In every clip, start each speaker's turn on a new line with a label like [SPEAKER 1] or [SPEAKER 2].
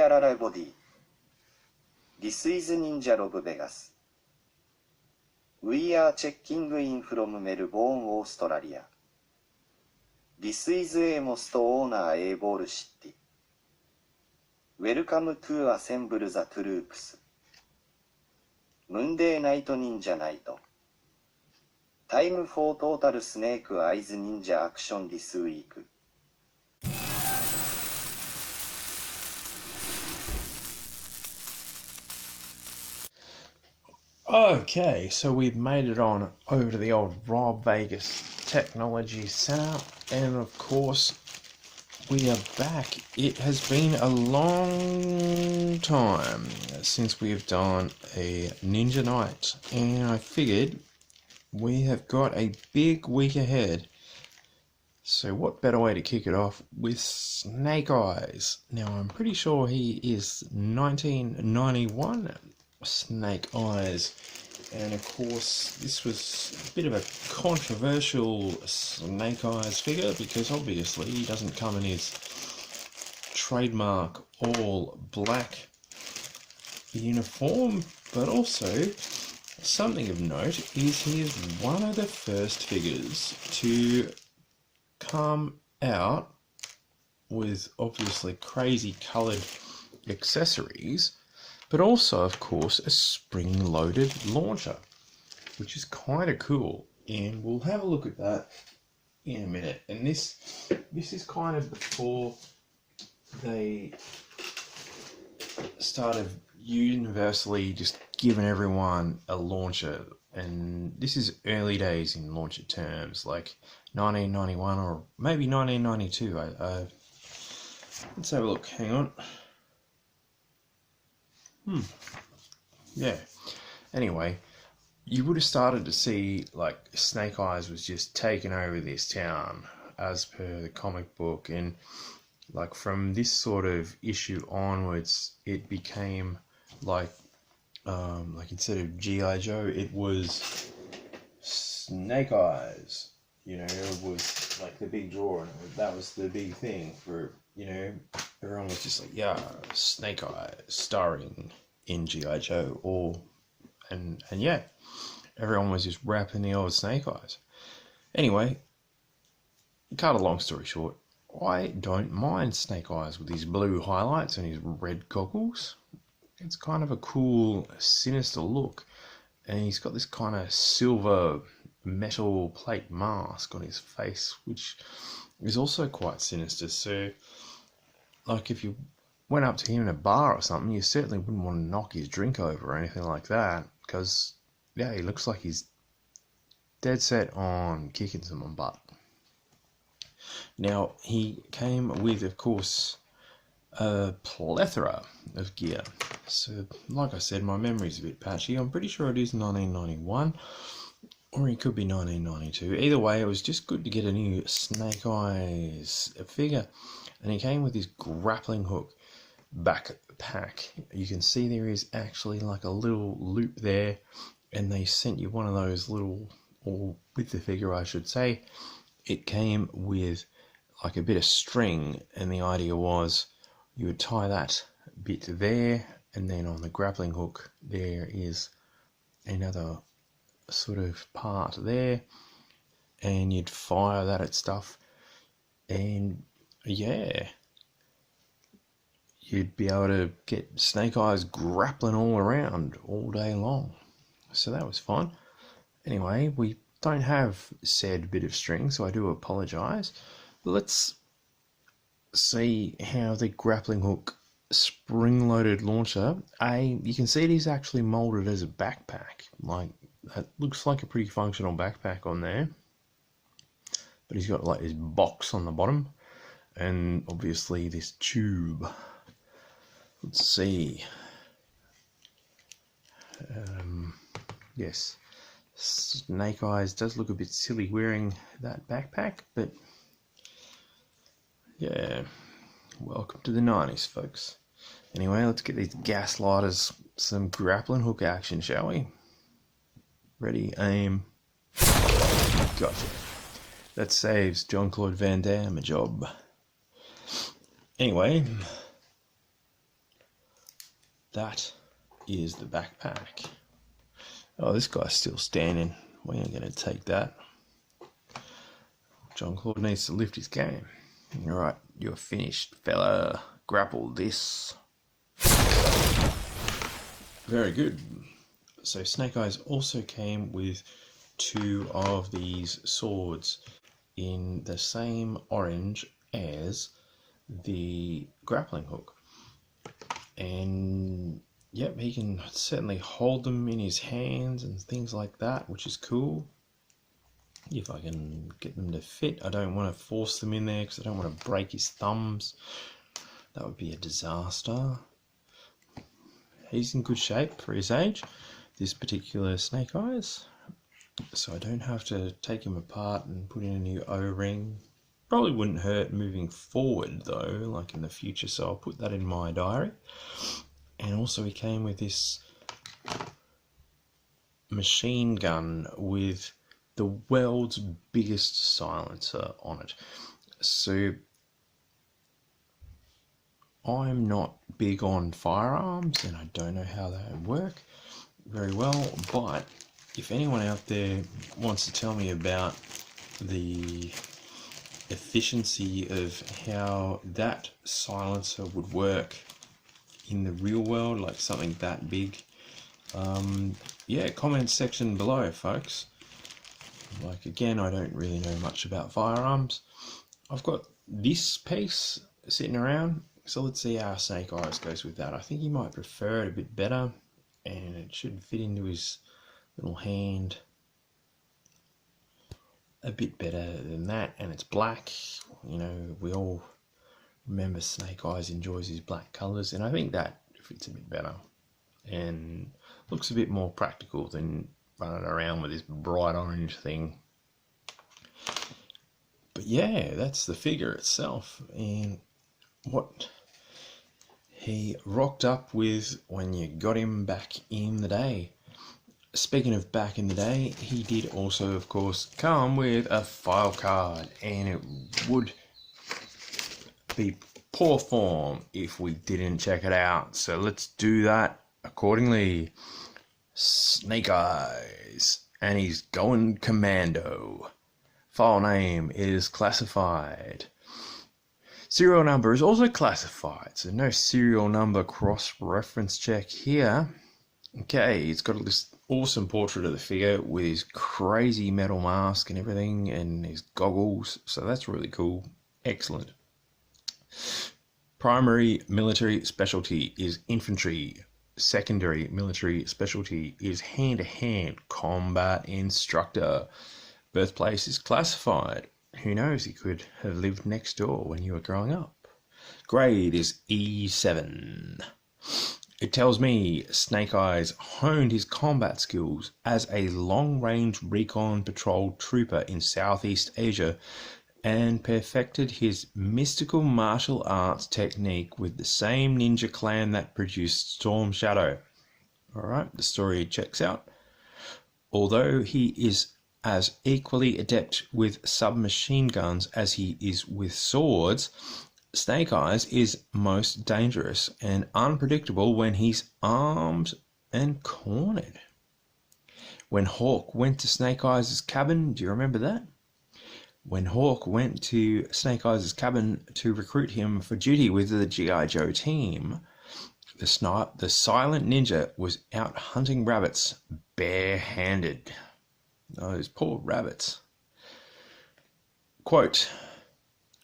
[SPEAKER 1] say everybody. This is Ninja of Vegas. We are checking in from Melbourne, Australia. This is a most honorable city. Welcome to assemble the troops. Monday night ninja night. Time for total snake eyes ninja action this week.
[SPEAKER 2] Okay, so we've made it on over to the old Rob Vegas Technology Center, and of course we are back. It has been a long time since we have done a Ninja Night, and I figured we have got a big week ahead. So what better way to kick it off with Snake Eyes? Now I'm pretty sure he is 1991 Snake Eyes, and of course this was a bit of a controversial Snake Eyes figure because obviously he doesn't come in his trademark all black uniform, but also something of note is he is one of the first figures to come out with obviously crazy coloured accessories, but also, of course, a spring-loaded launcher, which is kind of cool. And we'll have a look at that in a minute. And this is kind of before they started universally just giving everyone a launcher. And this is early days in launcher terms, like 1991 or maybe 1992. Let's have a look. Hang on. Yeah. Anyway, you would have started to see like Snake Eyes was just taking over this town as per the comic book, and like from this sort of issue onwards, it became like instead of G.I. Joe, it was Snake Eyes. You know, it was like the big draw, and that was the big thing for, you know, everyone was just like, yeah, Snake Eyes starring in G.I. Joe, and yeah, everyone was just rapping the old Snake Eyes. Anyway, cut a long story short, I don't mind Snake Eyes with his blue highlights and his red goggles. It's kind of a cool, sinister look, and he's got this kind of silver metal plate mask on his face, which is also quite sinister. So, like, if you went up to him in a bar or something, you certainly wouldn't want to knock his drink over or anything like that, because, yeah, he looks like he's dead set on kicking someone butt. Now, he came with, of course, a plethora of gear. So, like I said, my memory's a bit patchy. I'm pretty sure it is 1991, or it could be 1992. Either way, it was just good to get a new Snake Eyes figure. And he came with his grappling hook backpack. You can see there is actually like a little loop there, and they sent you one of those little, or with the figure I should say, it came with like a bit of string, and the idea was you would tie that bit there, and then on the grappling hook there is another sort of part there, and you'd fire that at stuff, and yeah, you'd be able to get Snake Eyes grappling all around all day long. So that was fun. Anyway, we don't have said bit of string, so I do apologise. Let's see how the grappling hook spring-loaded launcher, you can see it is actually moulded as a backpack. Like, that looks like a pretty functional backpack on there. But he's got like this box on the bottom, and obviously this tube. Let's see. Yes, Snake Eyes does look a bit silly wearing that backpack, but yeah, welcome to the 90s, folks. Anyway, let's get these gaslighters some grappling hook action, shall we? Ready, aim, gotcha. That saves Jean-Claude Van Damme a job. Anyway, that is the backpack. Oh, this guy's still standing. We ain't going to take that. John Claude needs to lift his game. Alright, you're finished, fella. Grapple this. Very good. So Snake Eyes also came with 2 of these swords in the same orange as the grappling hook. And yep, he can certainly hold them in his hands and things like that, which is cool. If I can get them to fit. I don't want to force them in there because I don't want to break his thumbs. That would be a disaster. He's in good shape for his age, this particular Snake Eyes. So I don't have to take him apart and put in a new O-ring. Probably wouldn't hurt moving forward though, like in the future, so I'll put that in my diary. And also he came with this machine gun with the world's biggest silencer on it. So I'm not big on firearms and I don't know how that would work very well, but if anyone out there wants to tell me about the efficiency of how that silencer would work in the real world, like something that big, yeah, comment section below, folks. Like, again, I don't really know much about firearms. I've got this piece sitting around, so let's see how Snake Eyes goes with that. I think he might prefer it a bit better, and it should fit into his little hand a bit better than that, and it's black. You know, we all remember Snake Eyes enjoys his black colours, and I think that fits a bit better and looks a bit more practical than running around with this bright orange thing. But yeah, that's the figure itself and what he rocked up with when you got him back in the day. Speaking of back in the day, he did also, of course, come with a file card, and it would be poor form if we didn't check it out. So let's do that accordingly. Snake Eyes, and he's going commando. File name is classified. Serial number is also classified, so no serial number cross-reference check here. Okay, it's got this awesome portrait of the figure with his crazy metal mask and everything, and his goggles, so that's really cool. Excellent. Primary military specialty is infantry. Secondary military specialty is hand-to-hand combat instructor. Birthplace is classified. Who knows, he could have lived next door when you were growing up. Grade is E7. It tells me Snake Eyes honed his combat skills as a long-range recon patrol trooper in Southeast Asia and perfected his mystical martial arts technique with the same ninja clan that produced Storm Shadow. Alright, the story checks out. Although he is as equally adept with submachine guns as he is with swords, Snake Eyes is most dangerous and unpredictable when he's armed and cornered. When Hawk went to Snake Eyes' cabin, do you remember that? When Hawk went to Snake Eyes' cabin to recruit him for duty with the Gijoe team, the silent ninja was out hunting rabbits barehanded. Those poor rabbits. Quote,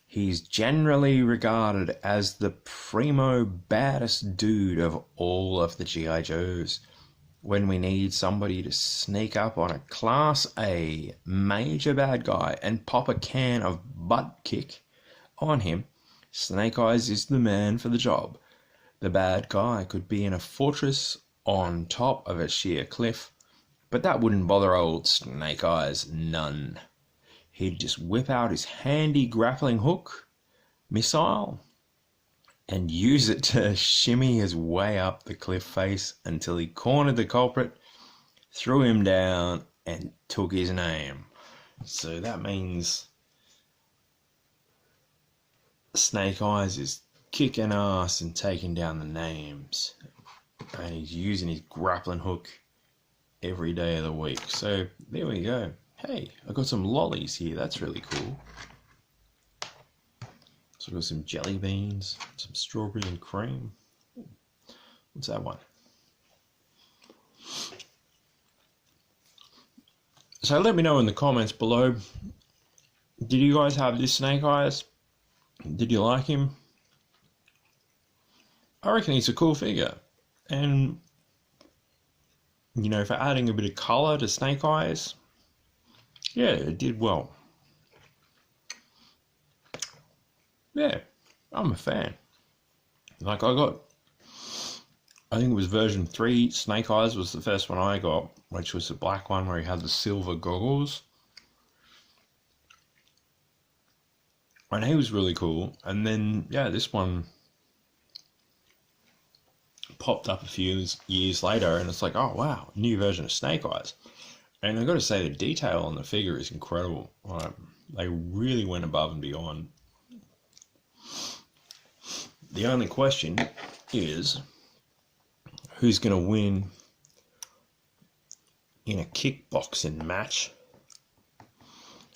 [SPEAKER 2] he's generally regarded as the primo baddest dude of all of the G.I. Joes. When we need somebody to sneak up on a Class A major bad guy and pop a can of butt kick on him, Snake Eyes is the man for the job. The bad guy could be in a fortress on top of a sheer cliff, but that wouldn't bother old Snake Eyes none. He'd just whip out his handy grappling hook missile and use it to shimmy his way up the cliff face until he cornered the culprit, threw him down, and took his name. So that means Snake Eyes is kicking ass and taking down the names. and he's using his grappling hook every day of the week. So there we go. Hey, I got some lollies here. That's really cool. So I've got some jelly beans, some strawberry and cream. What's that one? So let me know in the comments below. Did you guys have this Snake Eyes? Did you like him? I reckon he's a cool figure. And, you know, for adding a bit of colour to Snake Eyes, yeah, it did well. Yeah, I'm a fan. Like I think it was version 3, Snake Eyes was the first one I got, which was the black one where he had the silver goggles. And he was really cool. And then, yeah, this one popped up a few years later, and it's like, oh wow, new version of Snake Eyes. And I've got to say, the detail on the figure is incredible. They really went above and beyond. The only question is, who's going to win in a kickboxing match?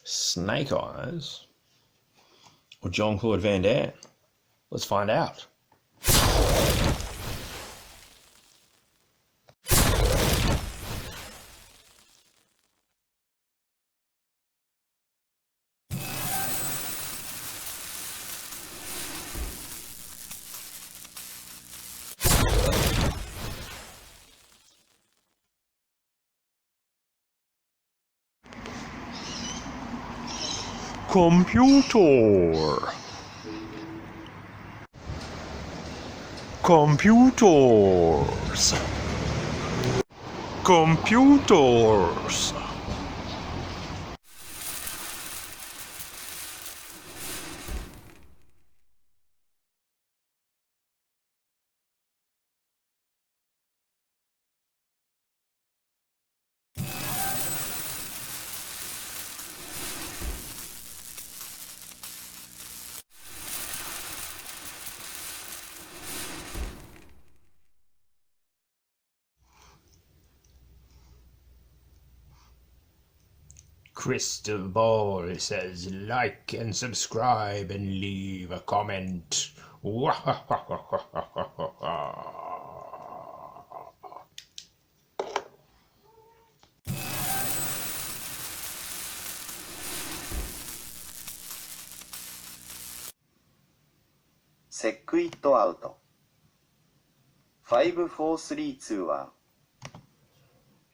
[SPEAKER 2] Snake Eyes or Jean-Claude Van Damme? Let's find out. Computer. Computers. Computers. Crystal Ball says like and subscribe and leave a comment.
[SPEAKER 1] Check it out. 5, 4, 3, 2, 1